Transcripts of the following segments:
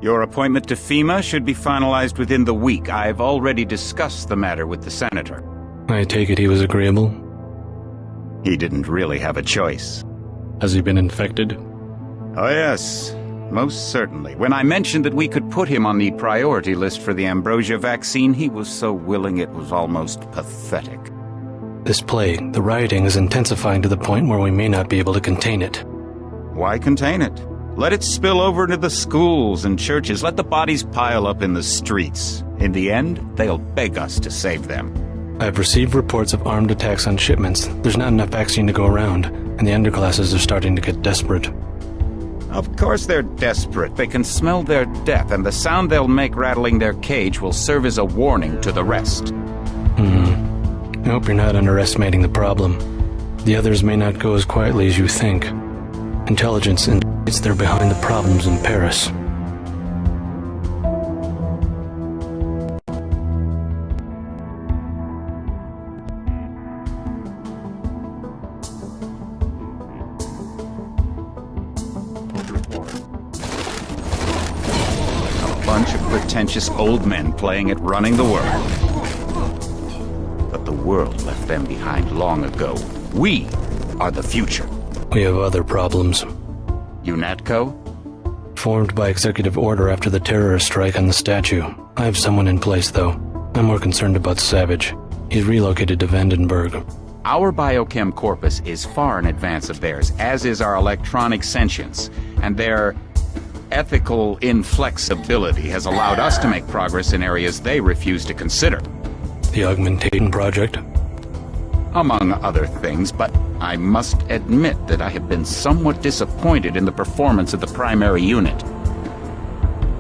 Your appointment to FEMA should be finalized within the week. I've already discussed the matter with the senator. I take it he was agreeable? He didn't really have a choice. Has he been infected? Oh yes, most certainly. When I mentioned that we could put him on the priority list for the ambrosia vaccine, he was so willing it was almost pathetic. This plague, the rioting, is intensifying to the point where we may not be able to contain it. Why contain it? Let it spill over into the schools and churches. Let the bodies pile up in the streets. In the end, they'll beg us to save them. I've received reports of armed attacks on shipments. There's not enough vaccine to go around, and the underclasses are starting to get desperate. Of course they're desperate. They can smell their death, and the sound they'll make rattling their cage will serve as a warning to the rest. I hope you're not underestimating the problem. The others may not go as quietly as you think. Intelligence indicates they're behind the problems in Paris. A bunch of pretentious old men playing at running the world. But the world left them behind long ago. We are the future. We have other problems. UNATCO? Formed by executive order after the terrorist strike on the statue. I have someone in place, though. I'm more concerned about Savage. He's relocated to Vandenberg. Our biochem corpus is far in advance of theirs, as is our electronic sentience, and their ethical inflexibility has allowed us to make progress in areas they refuse to consider. The Augmentation Project? Among other things, but I must admit that I have been somewhat disappointed in the performance of the primary unit.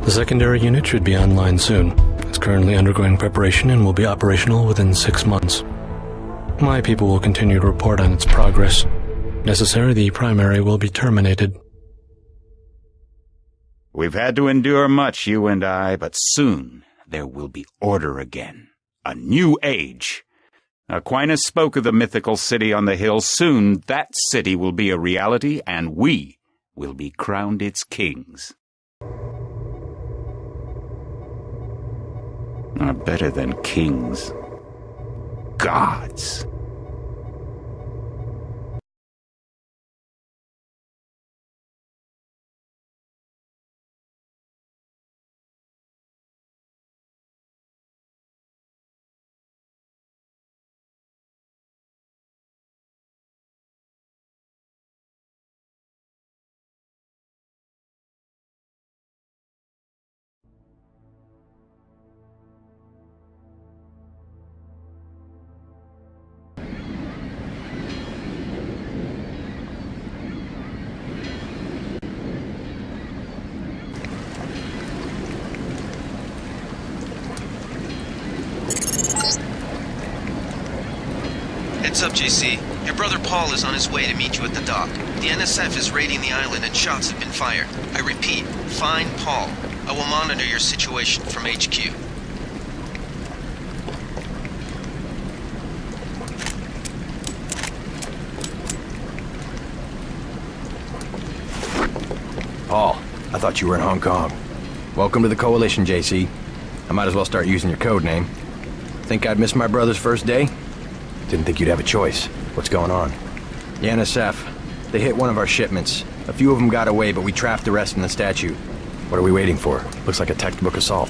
The secondary unit should be online soon. It's currently undergoing preparation and will be operational within 6 months. My people will continue to report on its progress. If necessary, the primary will be terminated. We've had to endure much, you and I, but soon there will be order again. A new age. Aquinas spoke of the mythical city on the hill. Soon that city will be a reality, and we will be crowned its kings. Are better than kings. Gods. Heads up, JC. Your brother Paul is on his way to meet you at the dock. The NSF is raiding the island and shots have been fired. I repeat, find Paul. I will monitor your situation from HQ. Paul, I thought you were in Hong Kong. Welcome to the Coalition, JC. I might as well start using your code name. Think I'd miss my brother's first day? Didn't think you'd have a choice. What's going on? The NSF. They hit one of our shipments. A few of them got away, but we trapped the rest in the statue. What are we waiting for? Looks like a textbook assault.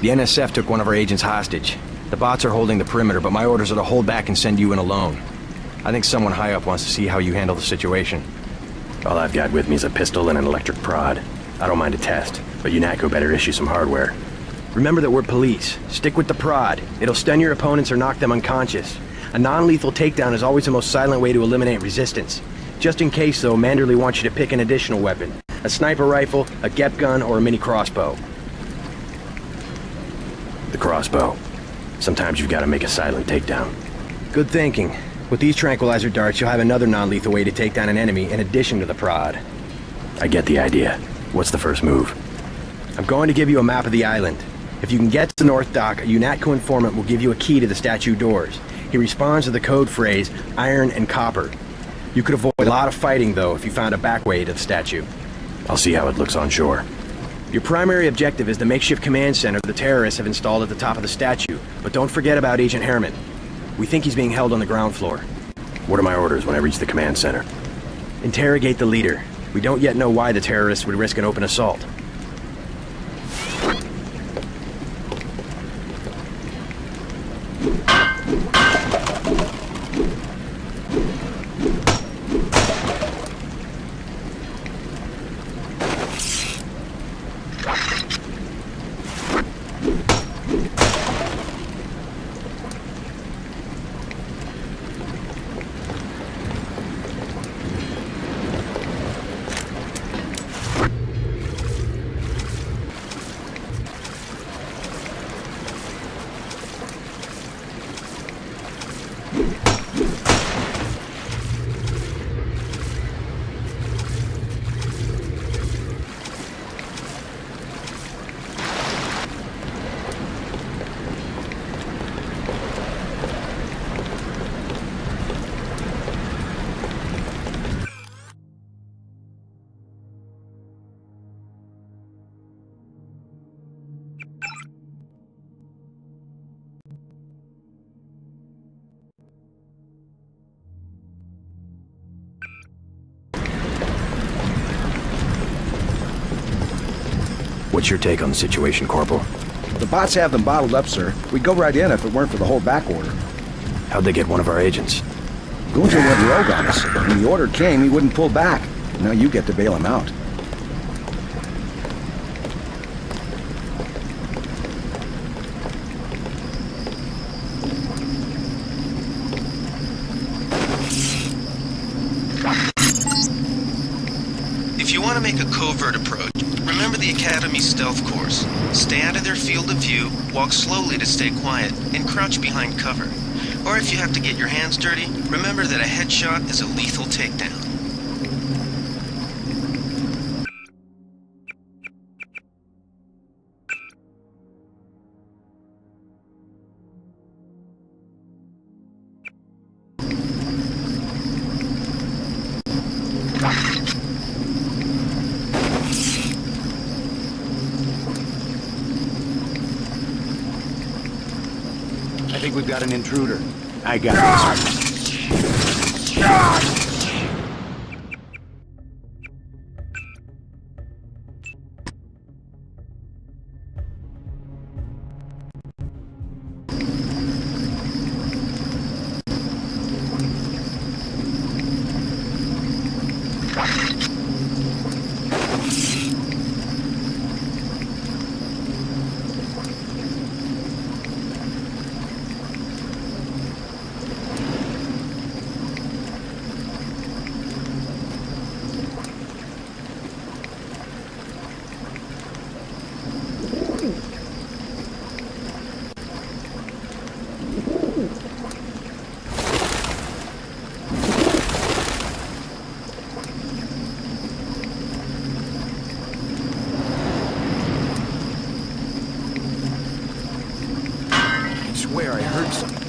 The NSF took one of our agents hostage. The bots are holding the perimeter, but my orders are to hold back and send you in alone. I think someone high up wants to see how you handle the situation. All I've got with me is a pistol and an electric prod. I don't mind a test, but UNATCO better issue some hardware. Remember that we're police. Stick with the prod. It'll stun your opponents or knock them unconscious. A non-lethal takedown is always the most silent way to eliminate resistance. Just in case, though, Manderley wants you to pick an additional weapon. A sniper rifle, a GEP gun, or a mini crossbow. The crossbow. Sometimes you've got to make a silent takedown. Good thinking. With these tranquilizer darts, you'll have another non-lethal way to take down an enemy in addition to the prod. I get the idea. What's the first move? I'm going to give you a map of the island. If you can get to the North Dock, a UNATCO informant will give you a key to the statue doors. He responds to the code phrase, iron and copper. You could avoid a lot of fighting, though, if you found a back way to the statue. I'll see how it looks on shore. Your primary objective is the makeshift command center the terrorists have installed at the top of the statue, but don't forget about Agent Herman. We think he's being held on the ground floor. What are my orders when I reach the command center? Interrogate the leader. We don't yet know why the terrorists would risk an open assault. What's your take on the situation, Corporal? The bots have them bottled up, sir. We'd go right in if it weren't for the whole back order. How'd they get one of our agents? Gunter went rogue on us. When the order came, he wouldn't pull back. Now you get to bail him out. If you want to make a covert approach, remember the Academy's stealth course. Stay out of their field of view, walk slowly to stay quiet, and crouch behind cover. Or if you have to get your hands dirty, remember that a headshot is a lethal takedown. I think we've got an intruder. I got this. I swear I heard something.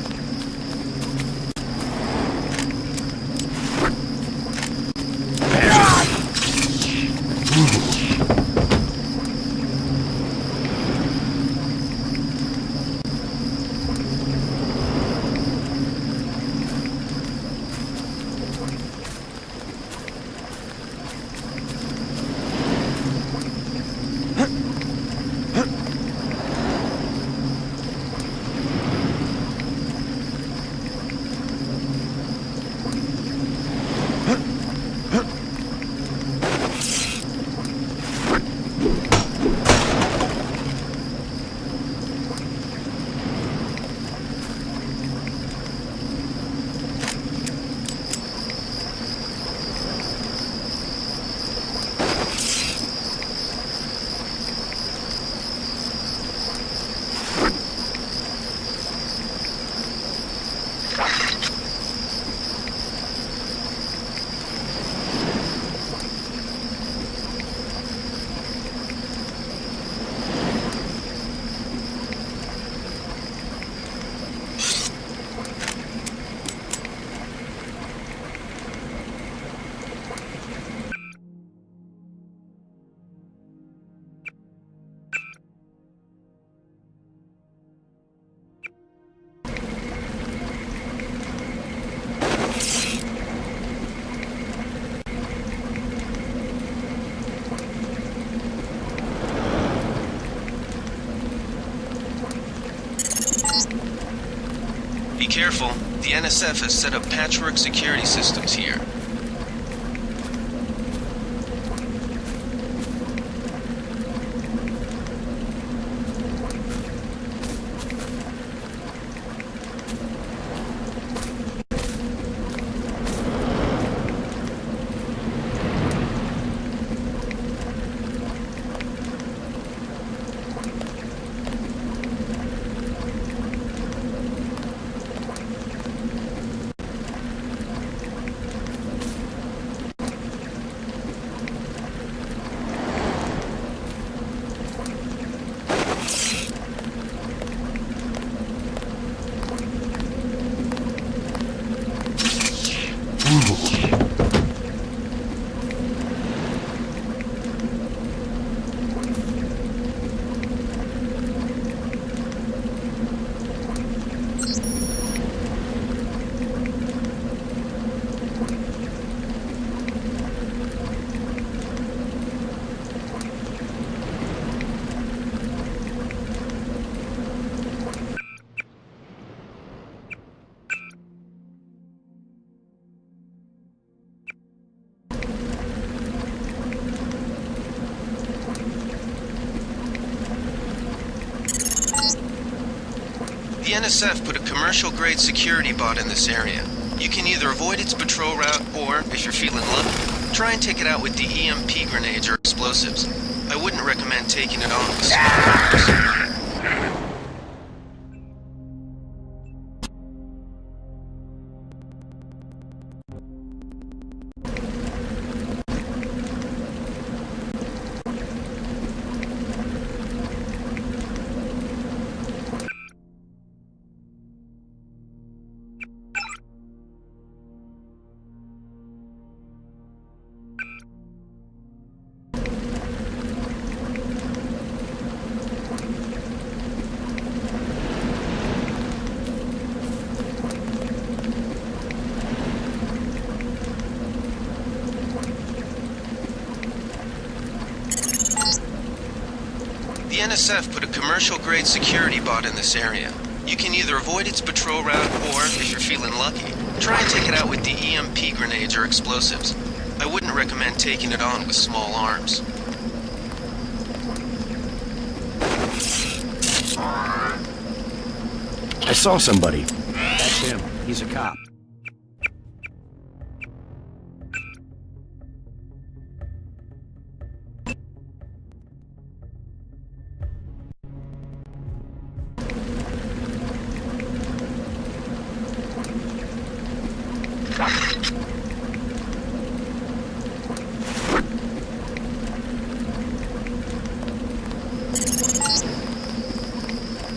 Be careful. The NSF has set up patchwork security systems here. The NSF put a commercial-grade security bot in this area. You can either avoid its patrol route, or, if you're feeling lucky, try and take it out with the EMP grenades or explosives. I wouldn't recommend taking it on with small arms. The NSF put a commercial-grade security bot in this area. You can either avoid its patrol route, or, if you're feeling lucky, try and take it out with the EMP grenades or explosives. I wouldn't recommend taking it on with small arms. I saw somebody. That's him. He's a cop.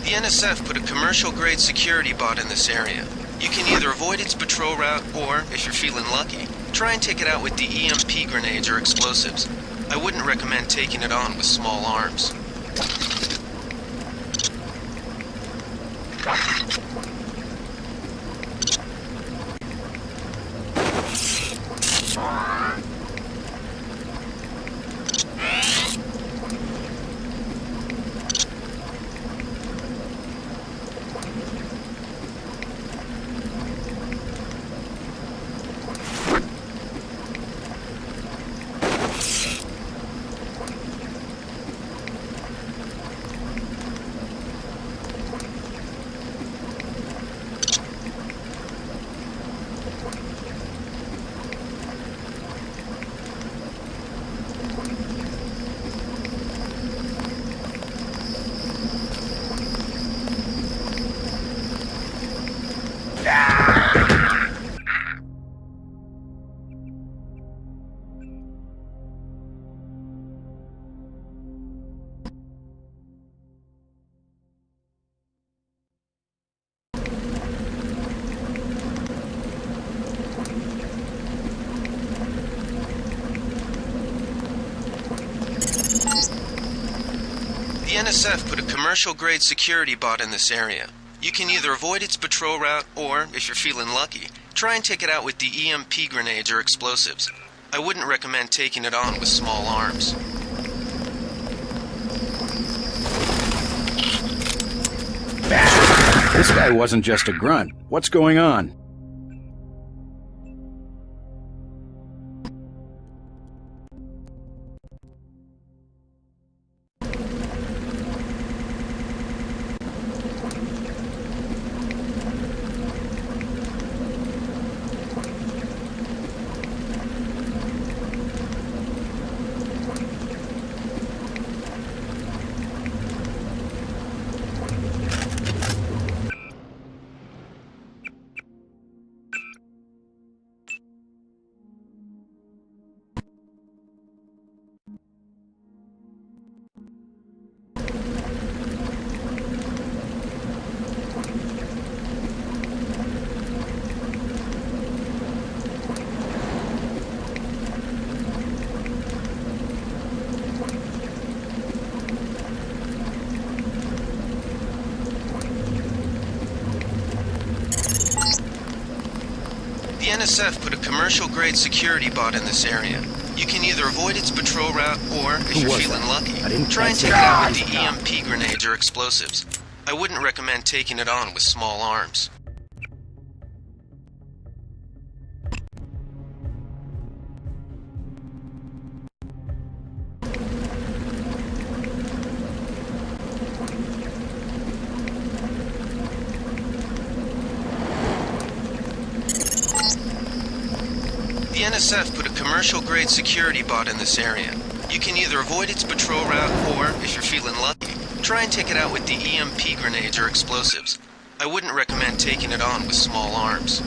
The NSF put a commercial-grade security bot in this area. You can either avoid its patrol route, or, if you're feeling lucky, try and take it out with the EMP grenades or explosives. I wouldn't recommend taking it on with small arms. The NSF put a commercial-grade security bot in this area. You can either avoid its patrol route, or, if you're feeling lucky, try and take it out with the EMP grenades or explosives. I wouldn't recommend taking it on with small arms. This guy wasn't just a grunt. What's going on? The NSF put a commercial-grade security bot in this area. You can either avoid its patrol route, or, if you're feeling lucky, try and take it out with the EMP grenades or explosives. I wouldn't recommend taking it on with small arms. The NSF put a commercial-grade security bot in this area. You can either avoid its patrol route, or, if you're feeling lucky, try and take it out with the EMP grenades or explosives. I wouldn't recommend taking it on with small arms.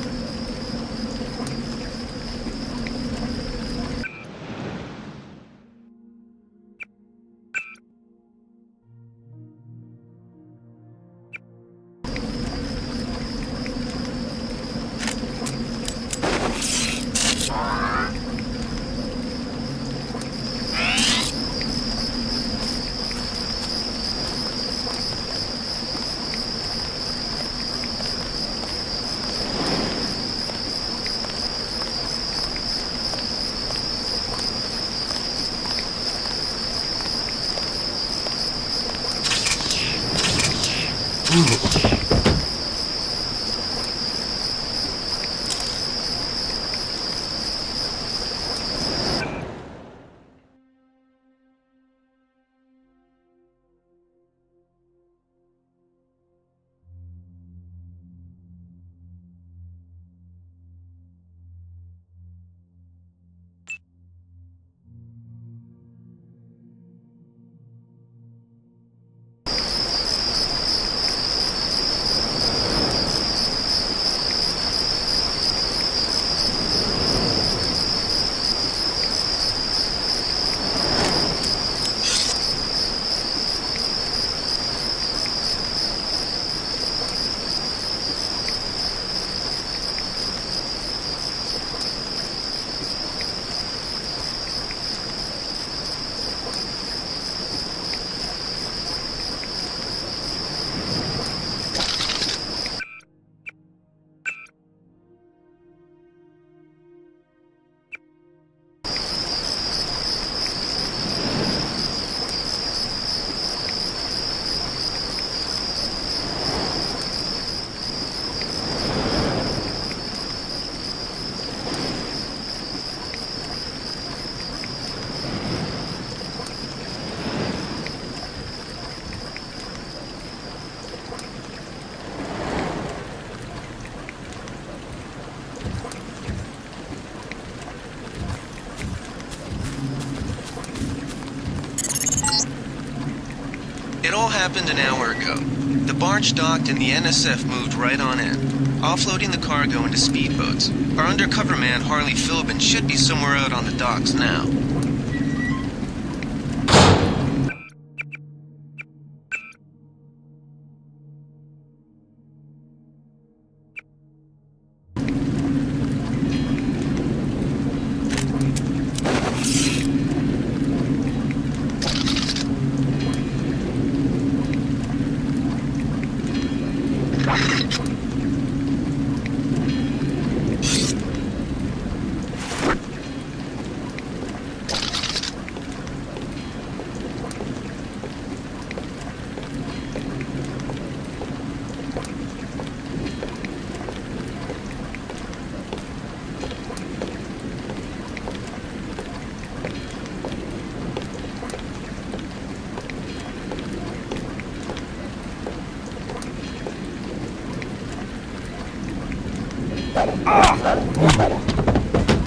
It all happened an hour ago. The barge docked and the NSF moved right on in, offloading the cargo into speedboats. Our undercover man, Harley Philbin, should be somewhere out on the docks now.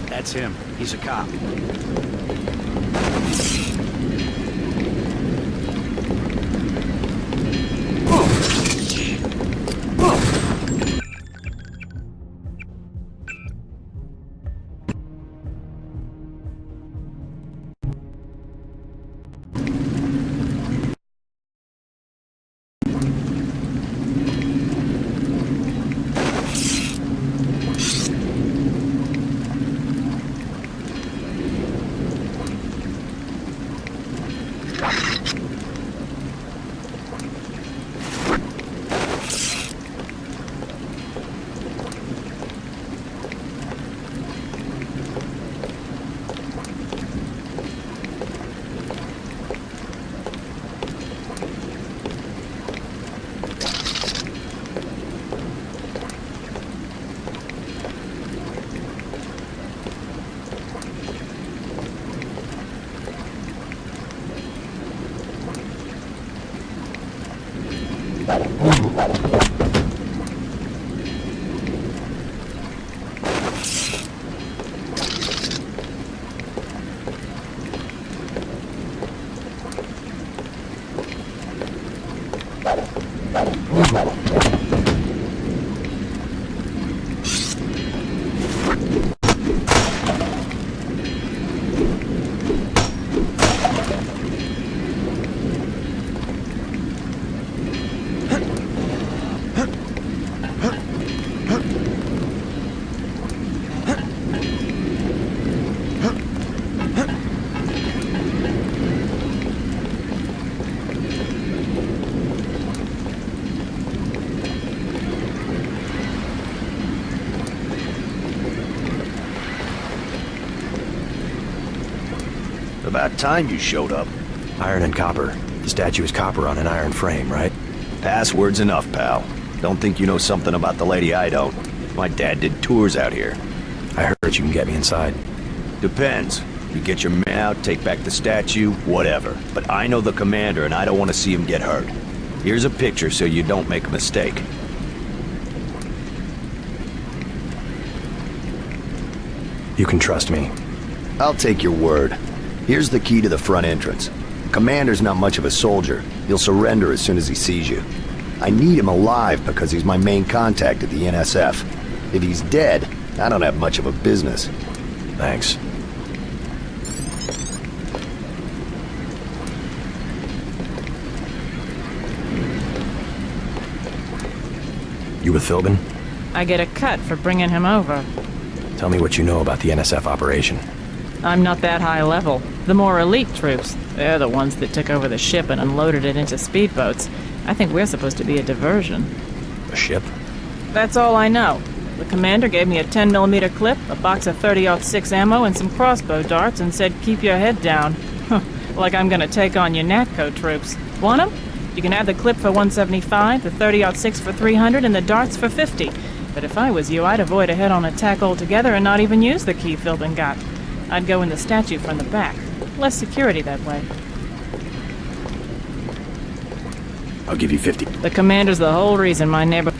That's him. He's a cop. About time you showed up. Iron and copper. The statue is copper on an iron frame, right? Password's enough, pal. Don't think you know something about the lady I don't. My dad did tours out here. I heard you can get me inside. Depends. You get your men out, take back the statue, whatever. But I know the commander and I don't want to see him get hurt. Here's a picture so you don't make a mistake. You can trust me. I'll take your word. Here's the key to the front entrance. Commander's not much of a soldier. He'll surrender as soon as he sees you. I need him alive because he's my main contact at the NSF. If he's dead, I don't have much of a business. Thanks. You with Philbin? I get a cut for bringing him over. Tell me what you know about the NSF operation. I'm not that high level. The more elite troops, they're the ones that took over the ship and unloaded it into speedboats. I think we're supposed to be a diversion. A ship? That's all I know. The commander gave me a 10mm clip, a box of 30-06 ammo, and some crossbow darts and said, keep your head down. Like I'm gonna take on your NATCO troops. Want 'em? You can have the clip for 175, the 30-06 for 300, and the darts for 50. But if I was you, I'd avoid a head-on attack altogether and not even use the key Philbin got. I'd go in the statue from the back. Less security that way. I'll give you 50. The commander's the whole reason my neighbor...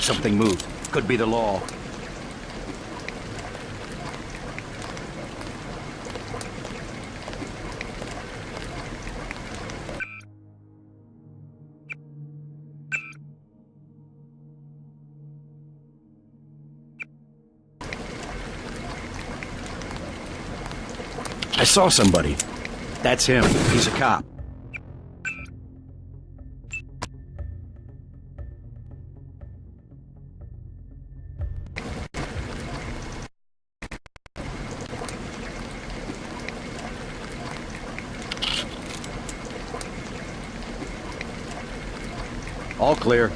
Something moved. Could be the law. I saw somebody. That's him. He's a cop. All clear.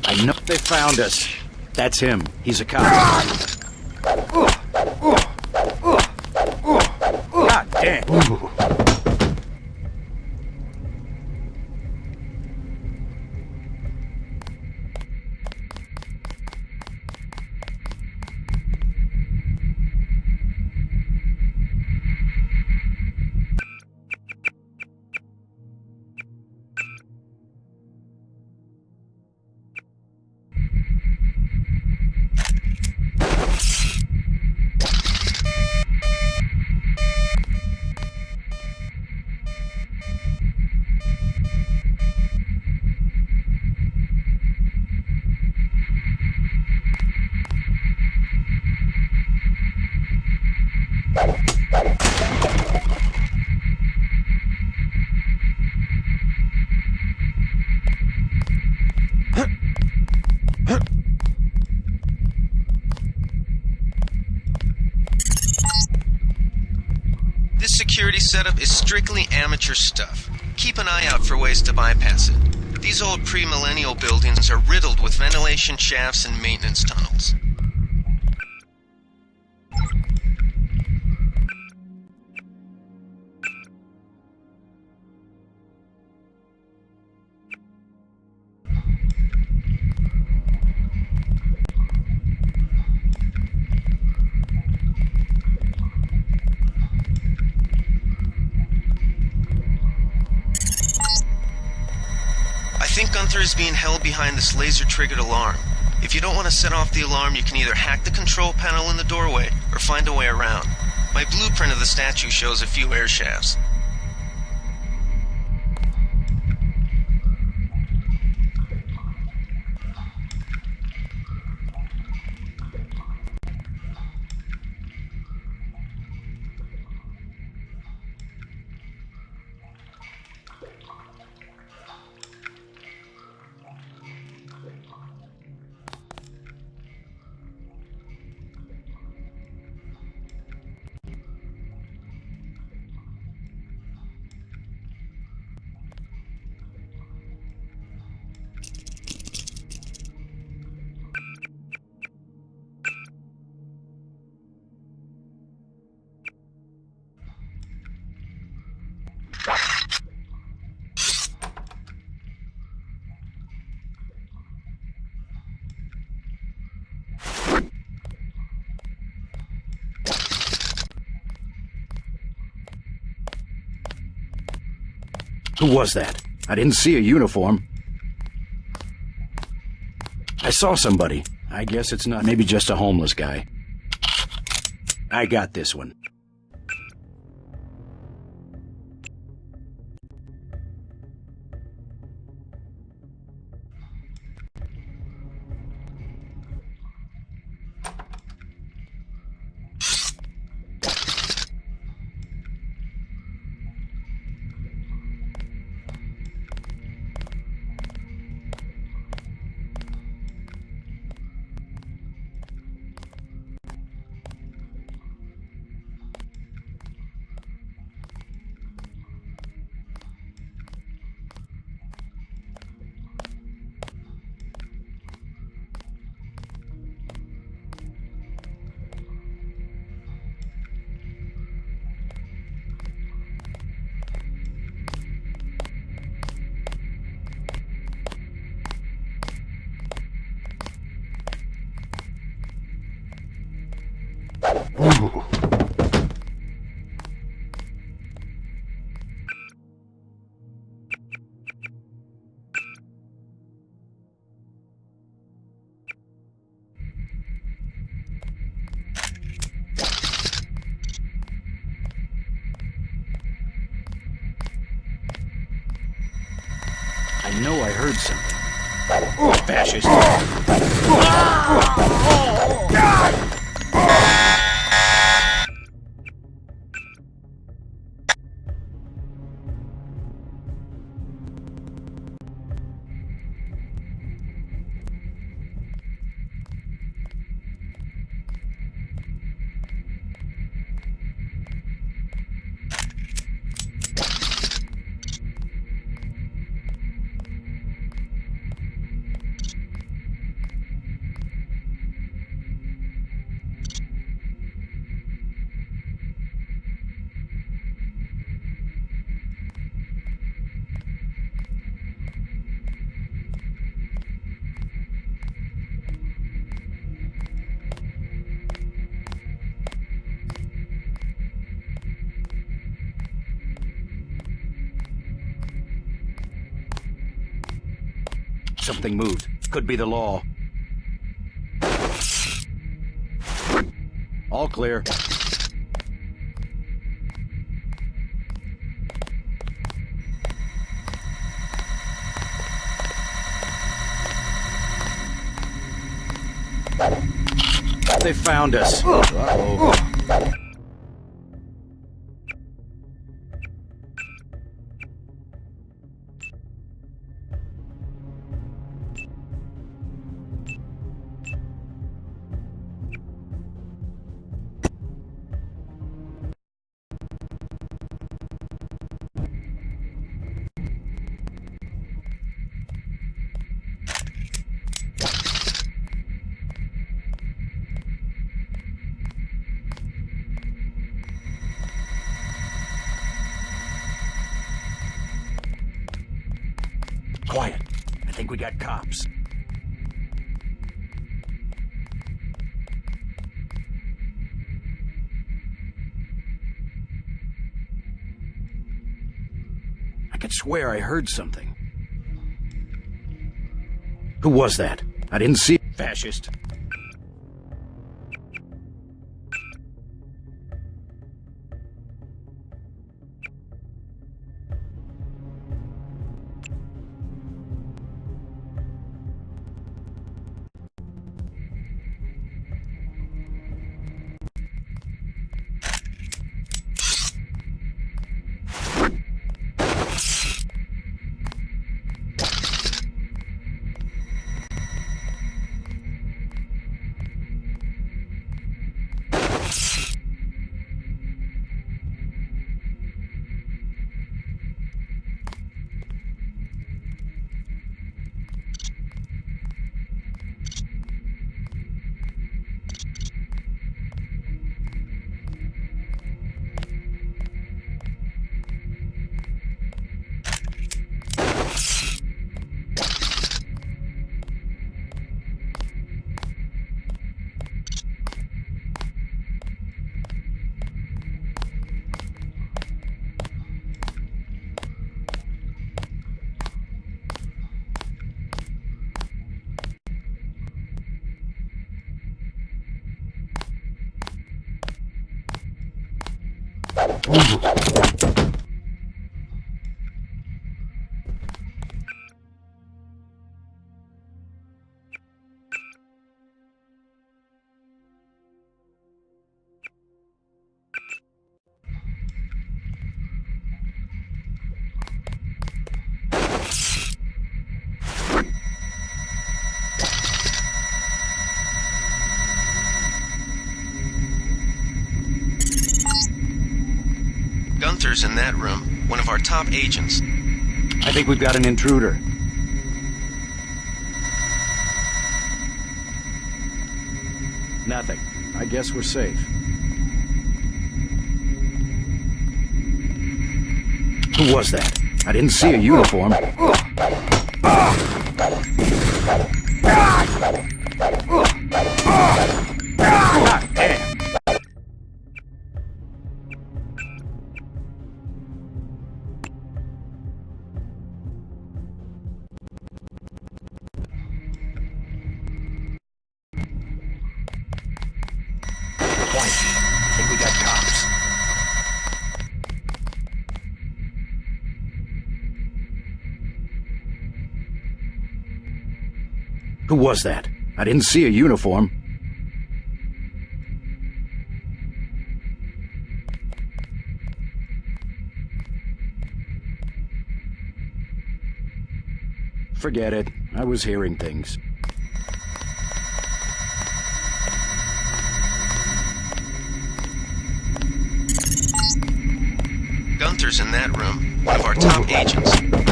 I know they found us. That's him. He's a cop. God damn. This security setup is strictly amateur stuff. Keep an eye out for ways to bypass it. These old pre-millennial buildings are riddled with ventilation shafts and maintenance tunnels. I think Gunther is being held behind this laser-triggered alarm. If you don't want to set off the alarm, you can either hack the control panel in the doorway or find a way around. My blueprint of the statue shows a few air shafts. Who was that? I didn't see a uniform. I saw somebody. I guess it's not. Maybe just a homeless guy. I got this one. I know I heard something. Fascist. Something moved. Could be the law. All clear. They found us. Uh-oh. Quiet. I think we got cops. I could swear I heard something. Who was that? I didn't see. Fascist. Gunther's in that room, one of our top agents. I think we've got an intruder. Nothing. I guess we're safe. Who was that? I didn't see a uniform. God damn. Who was that? I didn't see a uniform. Forget it. I was hearing things. Gunther's in that room, one of our top agents.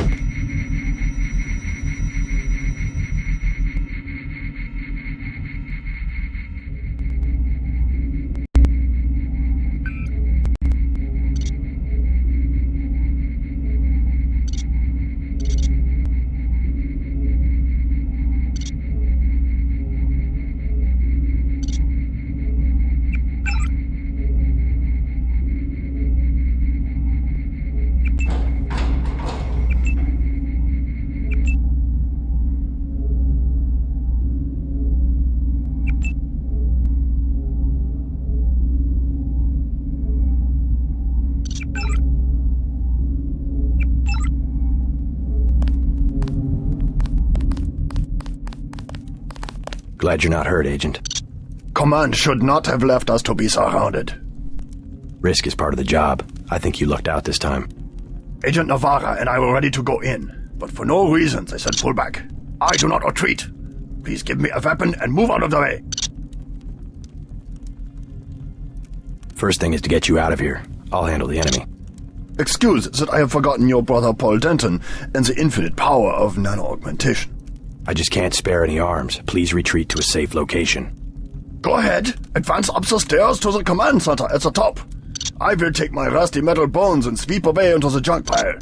Glad you're not hurt, Agent. Command should not have left us to be surrounded. Risk is part of the job. I think you lucked out this time. Agent Navarra and I were ready to go in, but for no reason they said pull back. I do not retreat. Please give me a weapon and move out of the way. First thing is to get you out of here. I'll handle the enemy. Excuse that I have forgotten your brother Paul Denton and the infinite power of nano-augmentation. I just can't spare any arms. Please retreat to a safe location. Go ahead. Advance up the stairs to the command center at the top. I will take my rusty metal bones and sweep away into the junk pile.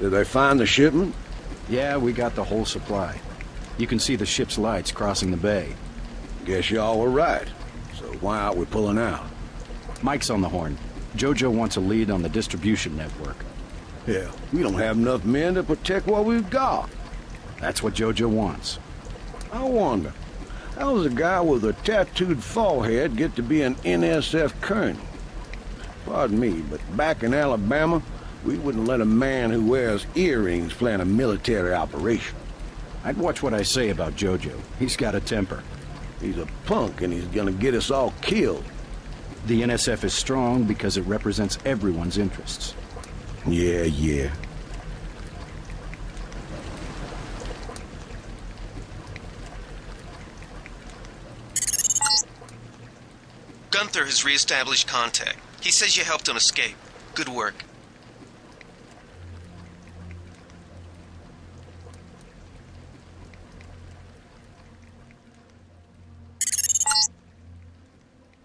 Did they find the shipment? Yeah, we got the whole supply. You can see the ship's lights crossing the bay. Guess y'all were right. So why aren't we pulling out? Mike's on the horn. Jojo wants a lead on the distribution network. Hell, we don't have enough men to protect what we've got. That's what Jojo wants. I wonder, how does a guy with a tattooed forehead get to be an NSF colonel? Pardon me, but back in Alabama, we wouldn't let a man who wears earrings plan a military operation. I'd watch what I say about Jojo. He's got a temper. He's a punk and he's gonna get us all killed. The NSF is strong because it represents everyone's interests. Yeah. Gunther has re-established contact. He says you helped him escape. Good work.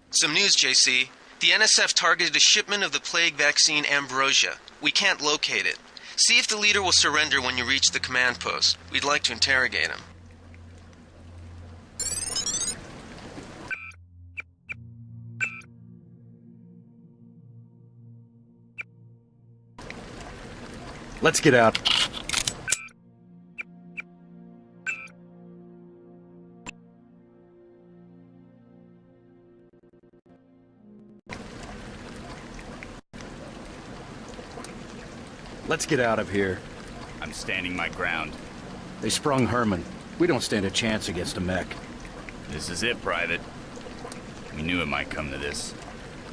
Some news, JC. The NSF targeted a shipment of the plague vaccine Ambrosia. We can't locate it. See if the leader will surrender when you reach the command post. We'd like to interrogate him. Let's get out. Let's get out of here. I'm standing my ground. They sprung Herman. We don't stand a chance against a mech. This is it, Private. We knew it might come to this.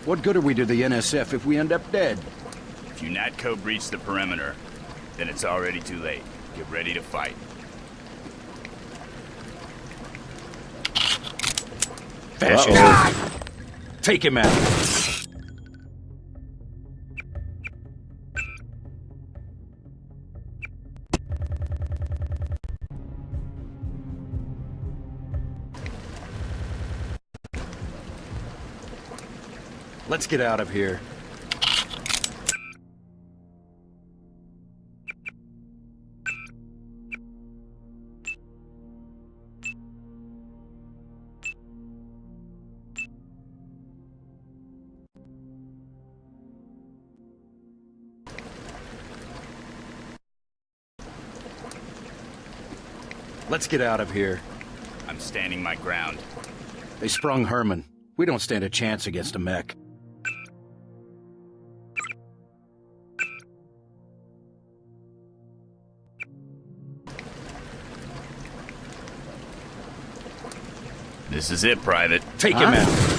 What good are we to the NSF if we end up dead? If you NatCo breach the perimeter, then it's already too late. Get ready to fight. Fascist. Take him out. Let's get out of here. Let's get out of here. I'm standing my ground. They sprung Herman. We don't stand a chance against a mech. This is it, Private. Take him out.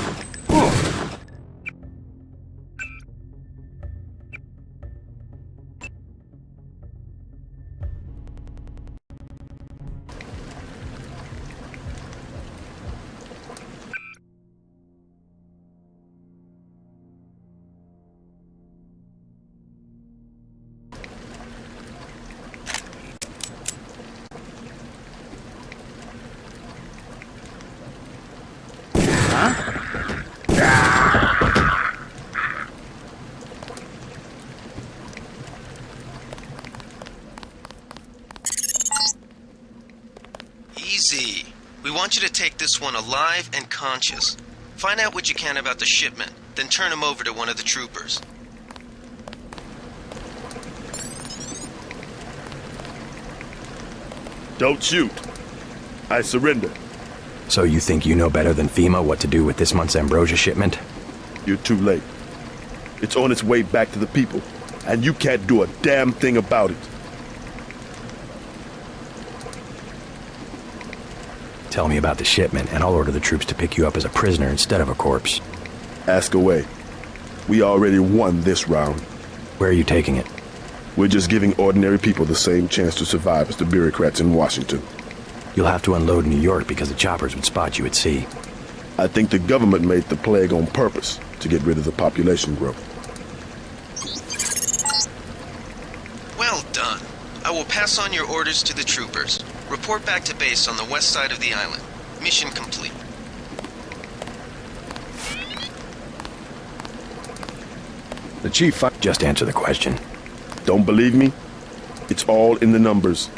Easy. We want you to take this one alive and conscious. Find out what you can about the shipment, then turn him over to one of the troopers. Don't shoot. I surrender. So you think you know better than FEMA what to do with this month's Ambrosia shipment? You're too late. It's on its way back to the people, and you can't do a damn thing about it. Tell me about the shipment, and I'll order the troops to pick you up as a prisoner instead of a corpse. Ask away. We already won this round. Where are you taking it? We're just giving ordinary people the same chance to survive as the bureaucrats in Washington. You'll have to unload in New York because the choppers would spot you at sea. I think the government made the plague on purpose to get rid of the population growth. Well done. I will pass on your orders to the troopers. Report back to base on the west side of the island. Mission complete. The chief... Just answer the question. Don't believe me? It's all in the numbers.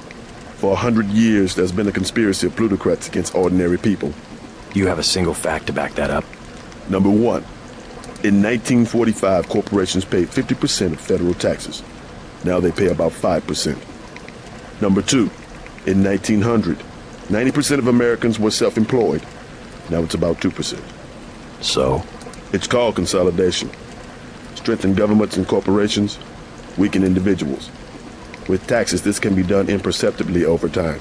For 100 years, there's been a conspiracy of plutocrats against ordinary people. You have a single fact to back that up? Number one, in 1945, corporations paid 50% of federal taxes. Now they pay about 5%. Number two, in 1900, 90% of Americans were self-employed. Now it's about 2%. So? It's called consolidation. Strengthen governments and corporations, weaken individuals. With taxes, this can be done imperceptibly over time.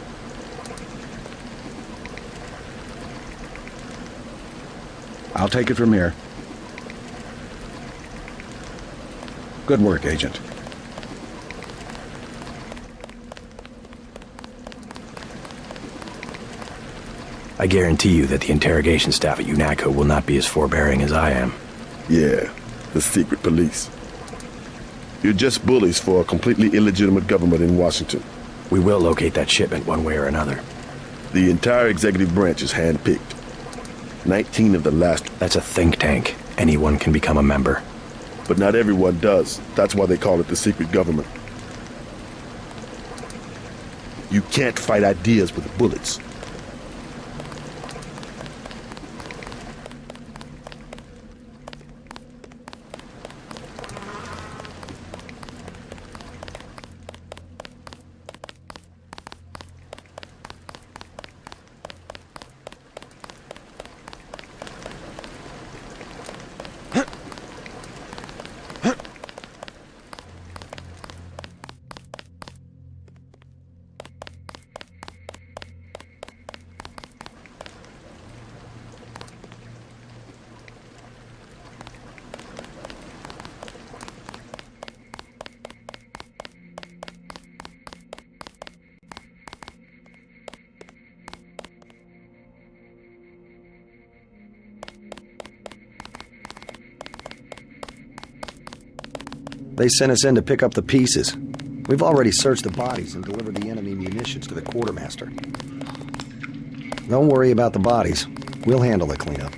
I'll take it from here. Good work, Agent. I guarantee you that the interrogation staff at UNATCO will not be as forbearing as I am. Yeah, the secret police. You're just bullies for a completely illegitimate government in Washington. We will locate that shipment one way or another. The entire executive branch is handpicked. 19 of the last... That's a think tank. Anyone can become a member. But not everyone does. That's why they call it the secret government. You can't fight ideas with bullets. They sent us in to pick up the pieces. We've already searched the bodies and delivered the enemy munitions to the quartermaster. Don't worry about the bodies. We'll handle the cleanup.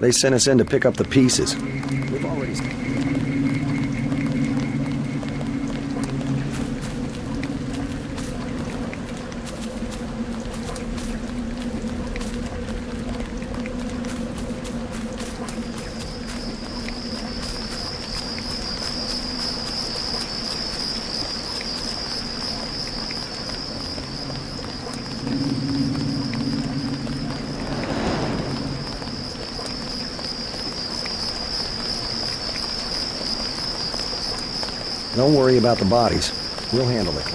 They sent us in to pick up the pieces. We've already... Don't worry about the bodies. We'll handle it.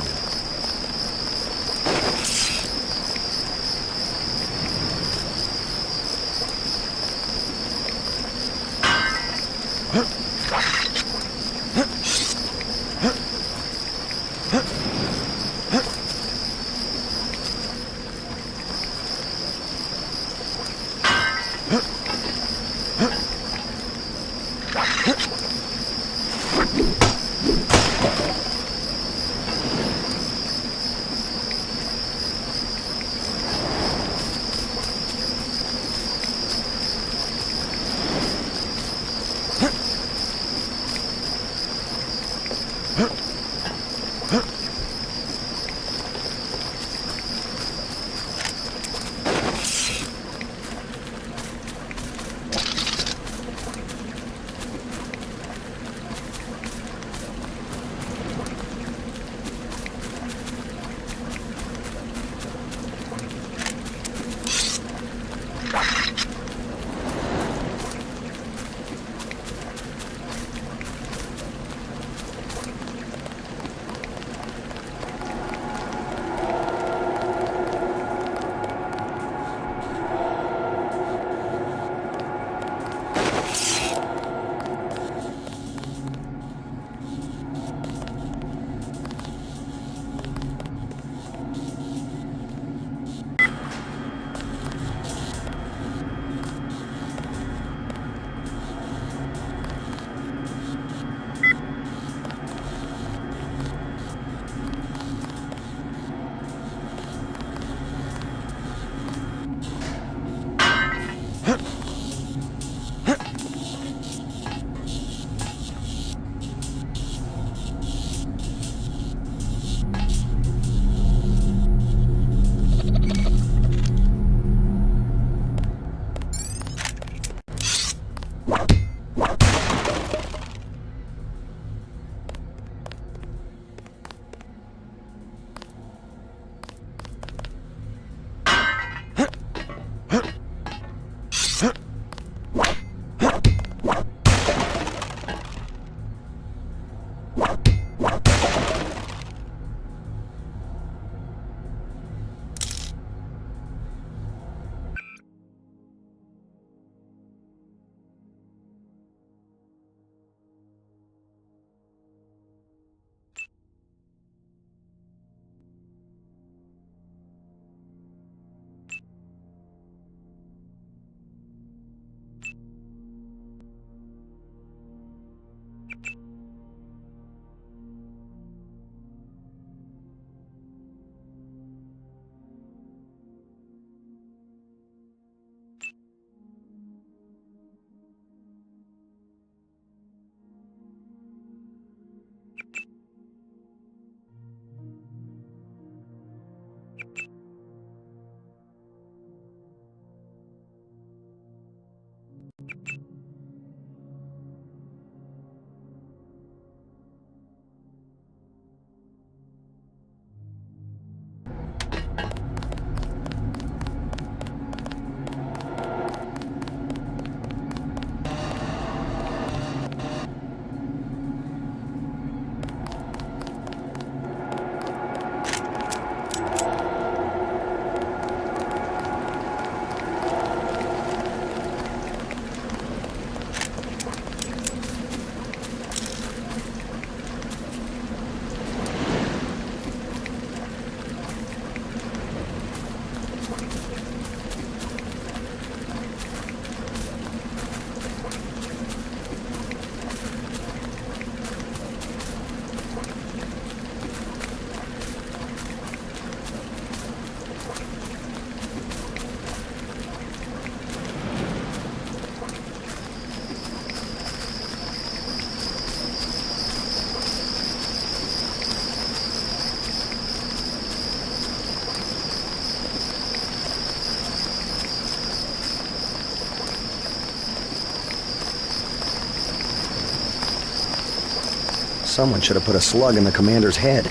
Someone should have put a slug in the commander's head.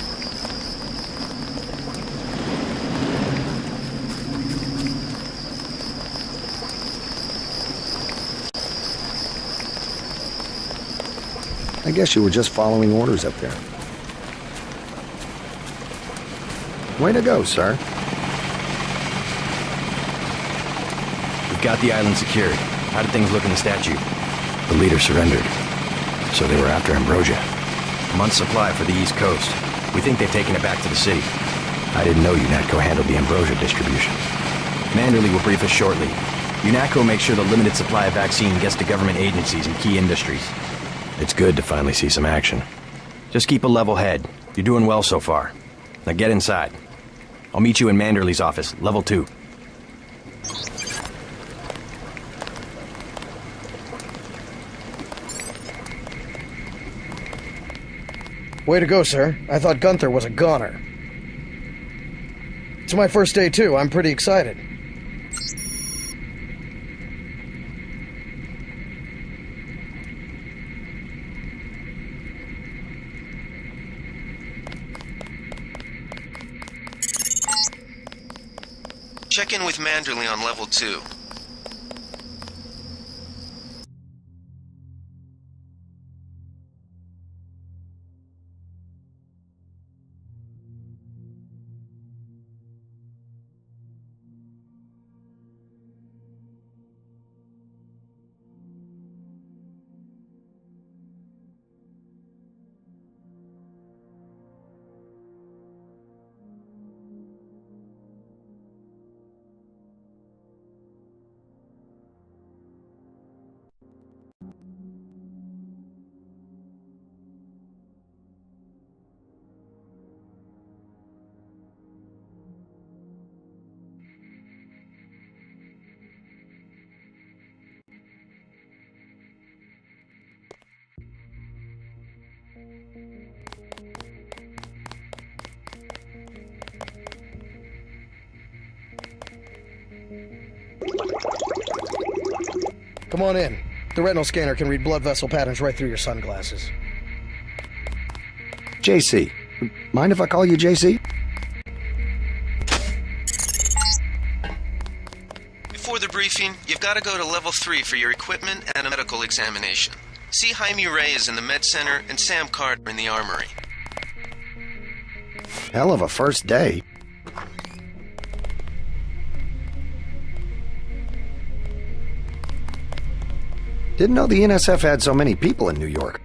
I guess you were just following orders up there. Way to go, sir. We've got the island secured. How did things look in the statue? The leader surrendered. So they were after Ambrosia. A month's supply for the East Coast. We think they've taken it back to the city. I didn't know UNATCO handled the Ambrosia distribution. Manderley will brief us shortly. UNATCO makes sure the limited supply of vaccine gets to government agencies and key industries. It's good to finally see some action. Just keep a level head. You're doing well so far. Now get inside. I'll meet you in Manderley's office, level 2. Way to go, sir. I thought Gunther was a goner. It's my first day, too. I'm pretty excited. Check in with Manderley on level 2. Come on in. The retinal scanner can read blood vessel patterns right through your sunglasses. JC. Mind if I call you JC? Before the briefing, you've got to go to level 3 for your equipment and a medical examination. See Jaime Reyes in the med center and Sam Carter in the armory. Hell of a first day. Didn't know the NSF had so many people in New York.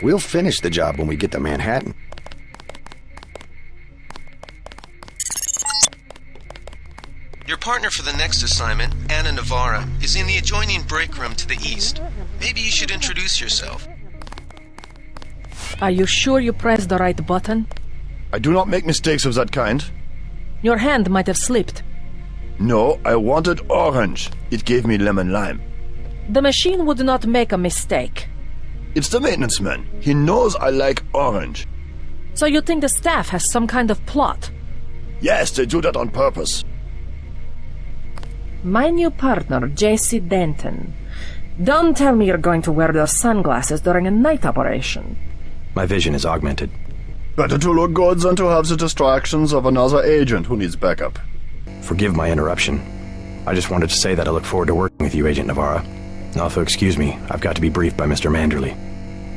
We'll finish the job when we get to Manhattan. Your partner for the next assignment, Anna Navarra, is in the adjoining break room to the east. Maybe you should introduce yourself. Are you sure you pressed the right button? I do not make mistakes of that kind. Your hand might have slipped. No, I wanted orange. It gave me lemon lime. The machine would not make a mistake. It's the maintenance man. He knows I like orange. So you think the staff has some kind of plot? Yes, they do that on purpose. My new partner, J.C. Denton. Don't tell me you're going to wear those sunglasses during a night operation. My vision is augmented. Better to look good than to have the distractions of another agent who needs backup. Forgive my interruption. I just wanted to say that I look forward to working with you, Agent Navarra. Also, excuse me, I've got to be briefed by Mr. Manderley.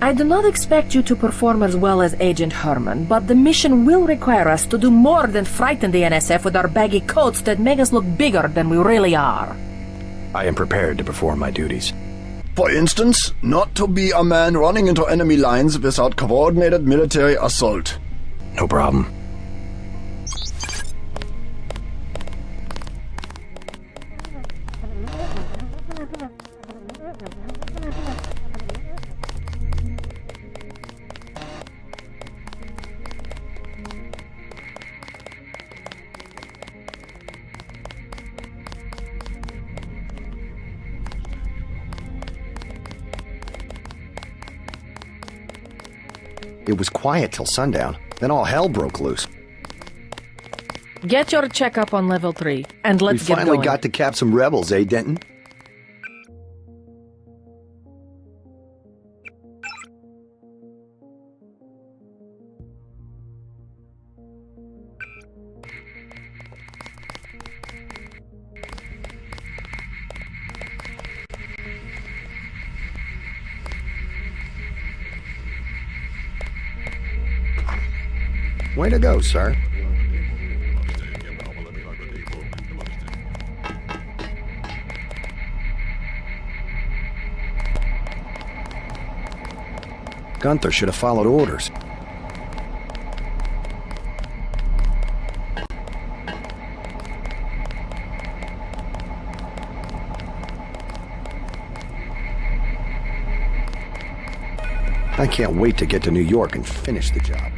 I do not expect you to perform as well as Agent Herman, but the mission will require us to do more than frighten the NSF with our baggy coats that make us look bigger than we really are. I am prepared to perform my duties. For instance, not to be a man running into enemy lines without coordinated military assault. No problem. It was quiet till sundown, then all hell broke loose. Get your checkup on level 3, and let's We get finally going. got to cap some rebels, eh, Denton? Way to go, sir. Gunther should have followed orders. I can't wait to get to New York and finish the job.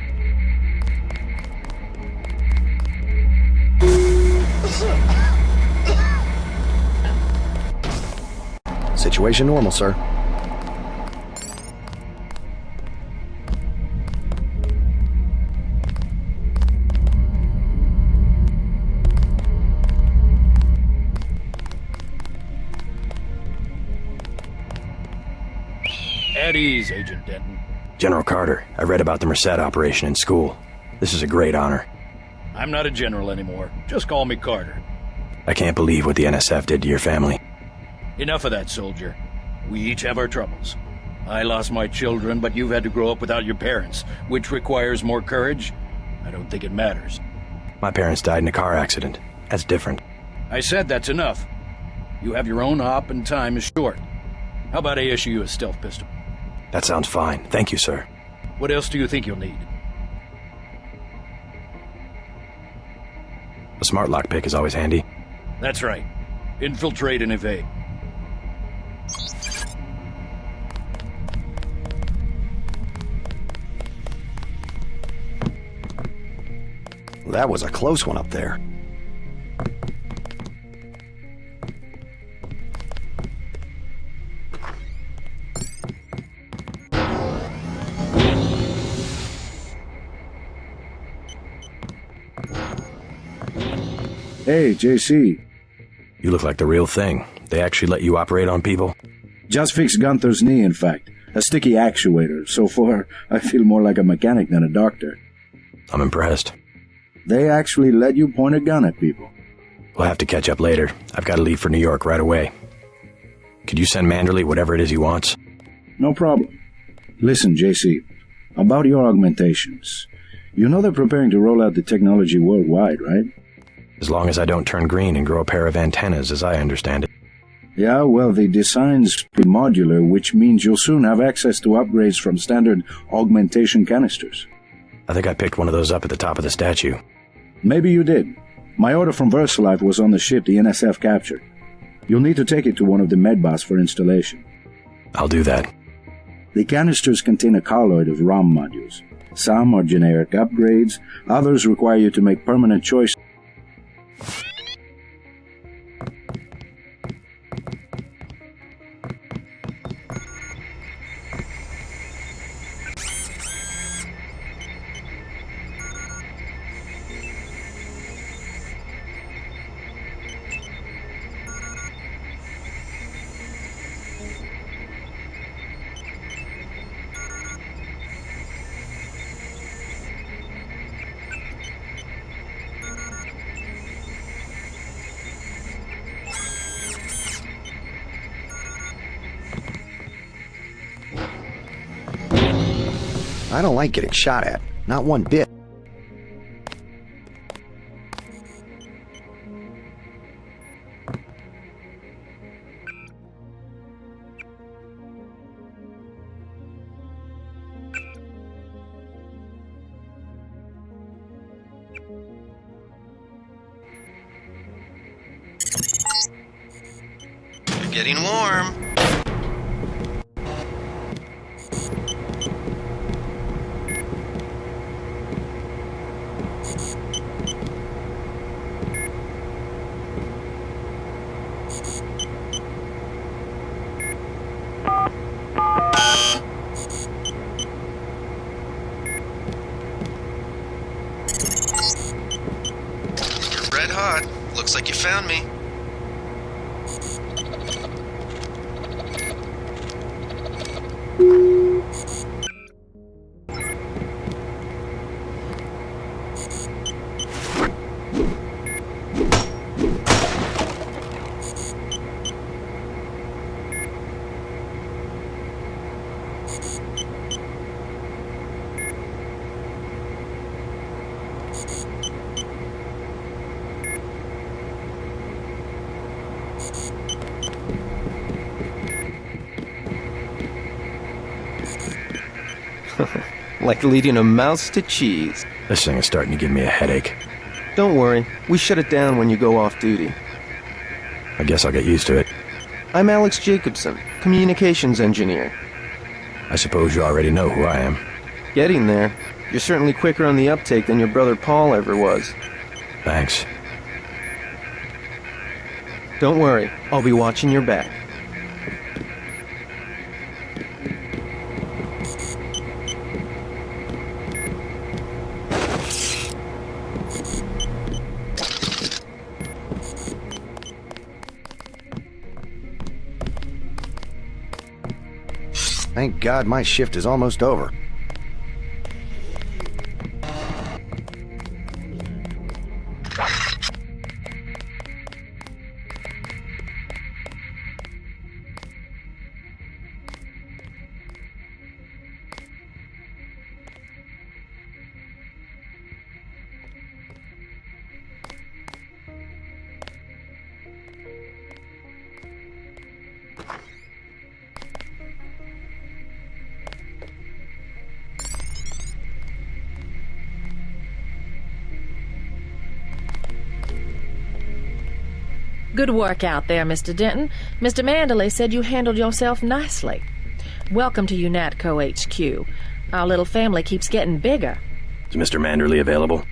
Situation normal, sir. At ease, Agent Denton. General Carter, I read about the Merced operation in school. This is a great honor. I'm not a general anymore. Just call me Carter. I can't believe what the NSF did to your family. Enough of that, soldier. We each have our troubles. I lost my children, but you've had to grow up without your parents, which requires more courage. I don't think it matters. My parents died in a car accident. That's different. I said that's enough. You have your own op and time is short. How about I issue you a stealth pistol? That sounds fine. Thank you, sir. What else do you think you'll need? A smart lockpick is always handy. That's right. Infiltrate and evade. That was a close one up there. Hey, JC. You look like the real thing. They actually let you operate on people? Just fixed Gunther's knee, in fact. A sticky actuator. So far, I feel more like a mechanic than a doctor. I'm impressed. They actually let you point a gun at people. We'll have to catch up later. I've got to leave for New York right away. Could you send Manderley whatever it is he wants? No problem. Listen, JC, about your augmentations. You know they're preparing to roll out the technology worldwide, right? As long as I don't turn green and grow a pair of antennas, as I understand it. Yeah, well, the design's modular, which means you'll soon have access to upgrades from standard augmentation canisters. I think I picked one of those up at the top of the statue. Maybe you did. My order from VersaLife was on the ship the NSF captured. You'll need to take it to one of the medbots for installation. I'll do that. The canisters contain a colloid of ROM modules. Some are generic upgrades, others require you to make permanent choices. I don't like getting shot at. Not one bit. Getting warm. You're red hot. Looks like you found me. Like leading a mouse to cheese. This thing is starting to give me a headache. Don't worry, we shut it down when you go off duty. I guess I'll get used to it. I'm Alex Jacobson, communications engineer. I suppose you already know who I am. Getting there. You're certainly quicker on the uptake than your brother Paul ever was. Thanks. Don't worry, I'll be watching your back. Thank God my shift is almost over. Good work out there, Mr. Denton. Mr. Manderley said you handled yourself nicely. Welcome to UNATCO HQ. Our little family keeps getting bigger. Is Mr. Manderley available?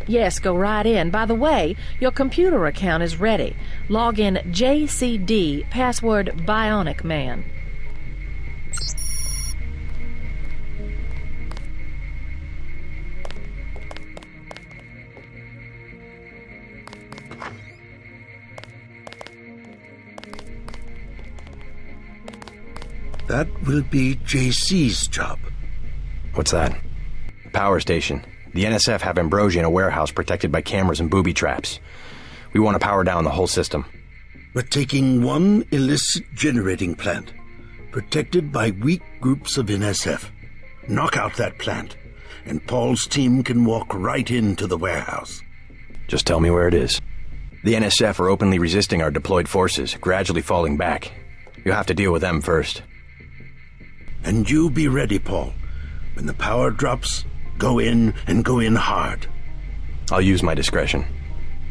Yes, go right in. By the way, your computer account is ready. Log in JCD, password Bionic Man. That will be JC's job. What's that? Power station. The NSF have Ambrosia in a warehouse protected by cameras and booby traps. We want to power down the whole system. We're taking one illicit generating plant, protected by weak groups of NSF. Knock out that plant, and Paul's team can walk right into the warehouse. Just tell me where it is. The NSF are openly resisting our deployed forces, gradually falling back. You'll have to deal with them first. And you be ready, Paul. When the power drops, go in and go in hard. I'll use my discretion.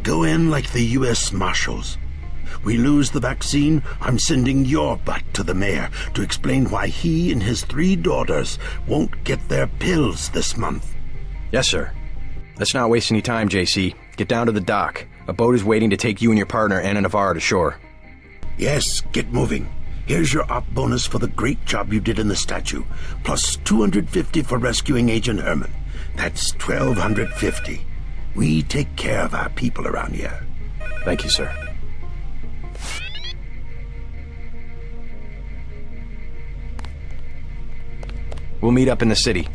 Go in like the U.S. Marshals. We lose the vaccine, I'm sending your butt to the mayor to explain why he and his 3 daughters won't get their pills this month. Yes, sir. Let's not waste any time, JC. Get down to the dock. A boat is waiting to take you and your partner, Anna Navarro, to shore. Yes, get moving. Here's your op bonus for the great job you did in the statue, plus 250 for rescuing Agent Herman. That's 1,250. We take care of our people around here. Thank you, sir. We'll meet up in the city.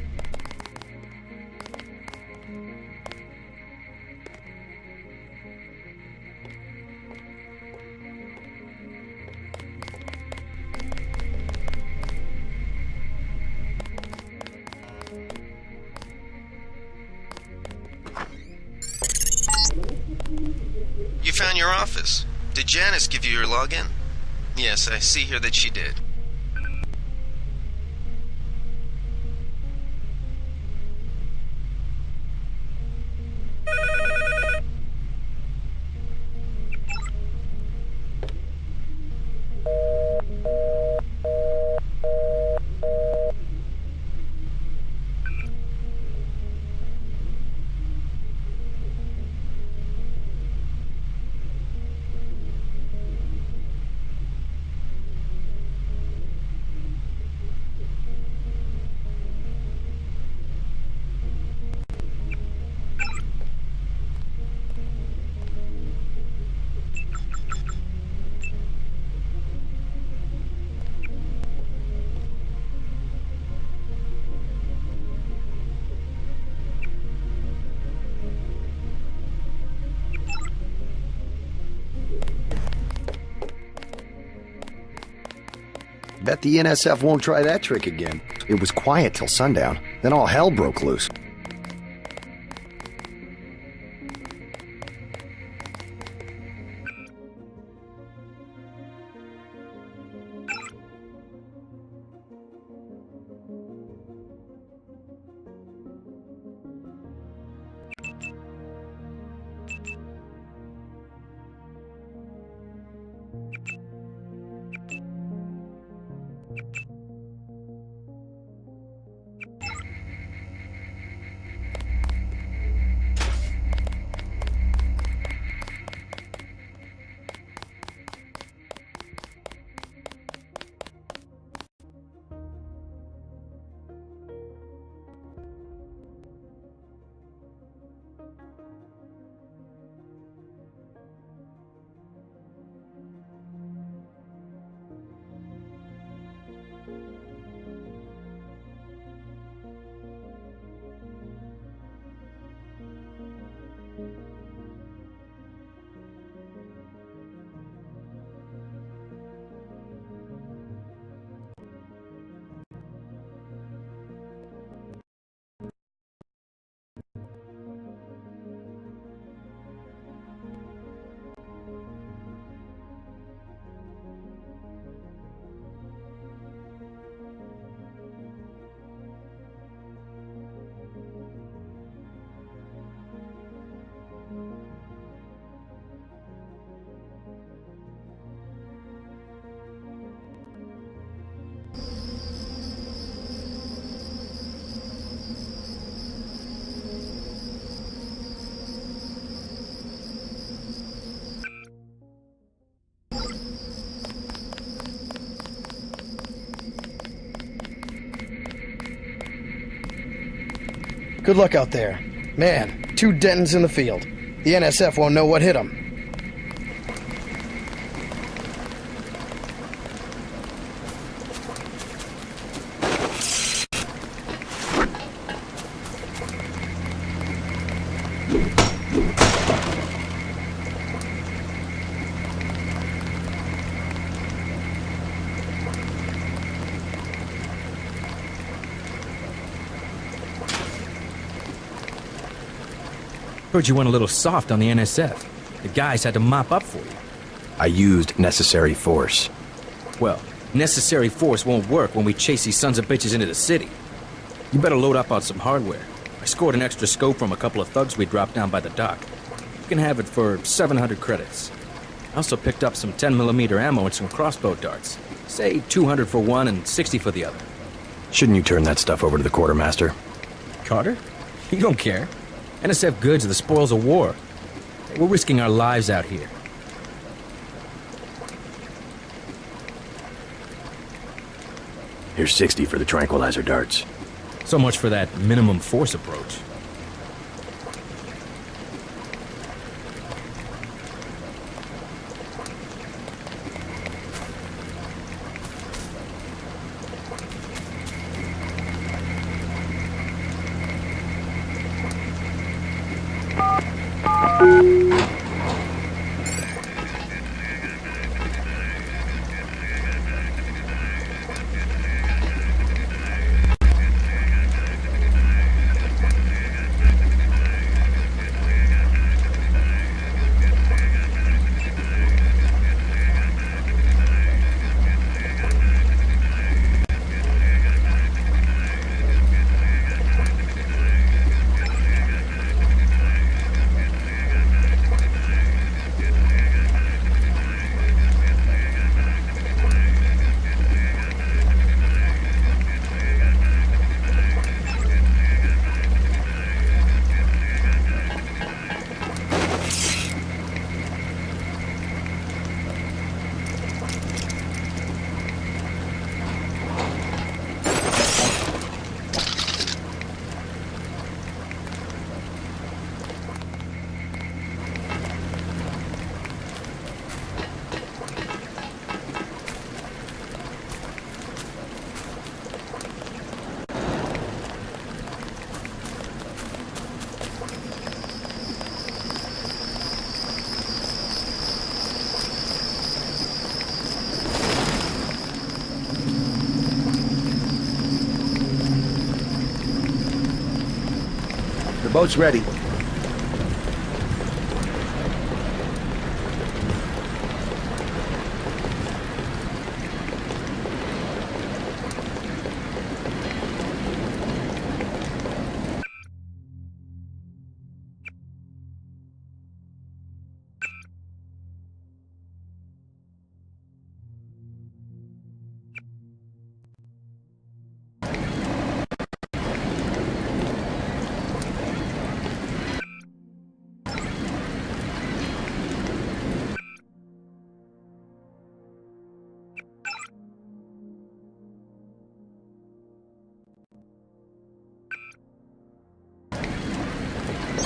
You found your office. Did Janice give you your login? Yes, I see here that she did. Bet the NSF won't try that trick again. It was quiet till sundown, then all hell broke loose. Good luck out there. Man, 2 Dentons in the field. The NSF won't know what hit them. Heard you went a little soft on the NSF. The guys had to mop up for you. I used necessary force. Well, necessary force won't work when we chase these sons of bitches into the city. You better load up on some hardware. I scored an extra scope from a couple of thugs we dropped down by the dock. You can have it for 700 credits. I also picked up some 10mm ammo and some crossbow darts. Say 200 for one and 60 for the other. Shouldn't you turn that stuff over to the quartermaster? Carter? You don't care. NSF goods are the spoils of war. We're risking our lives out here. Here's 60 for the tranquilizer darts. So much for that minimum force approach. boat's ready.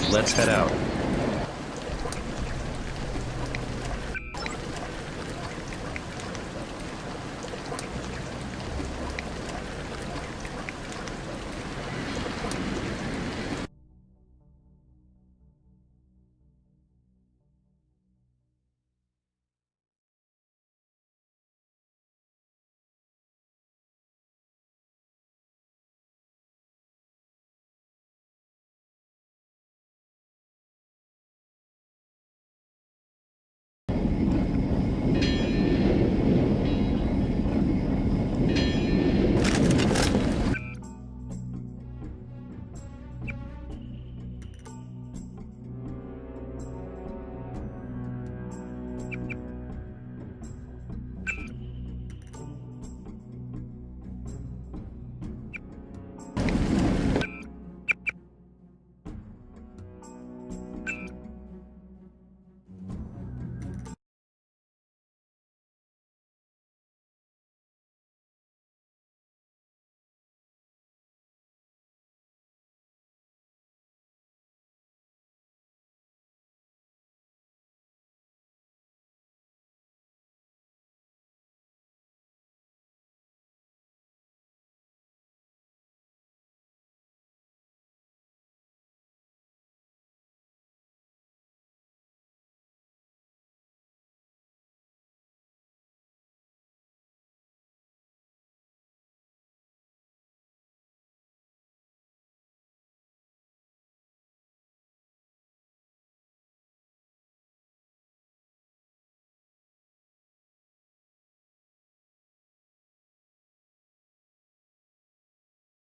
Let's head out.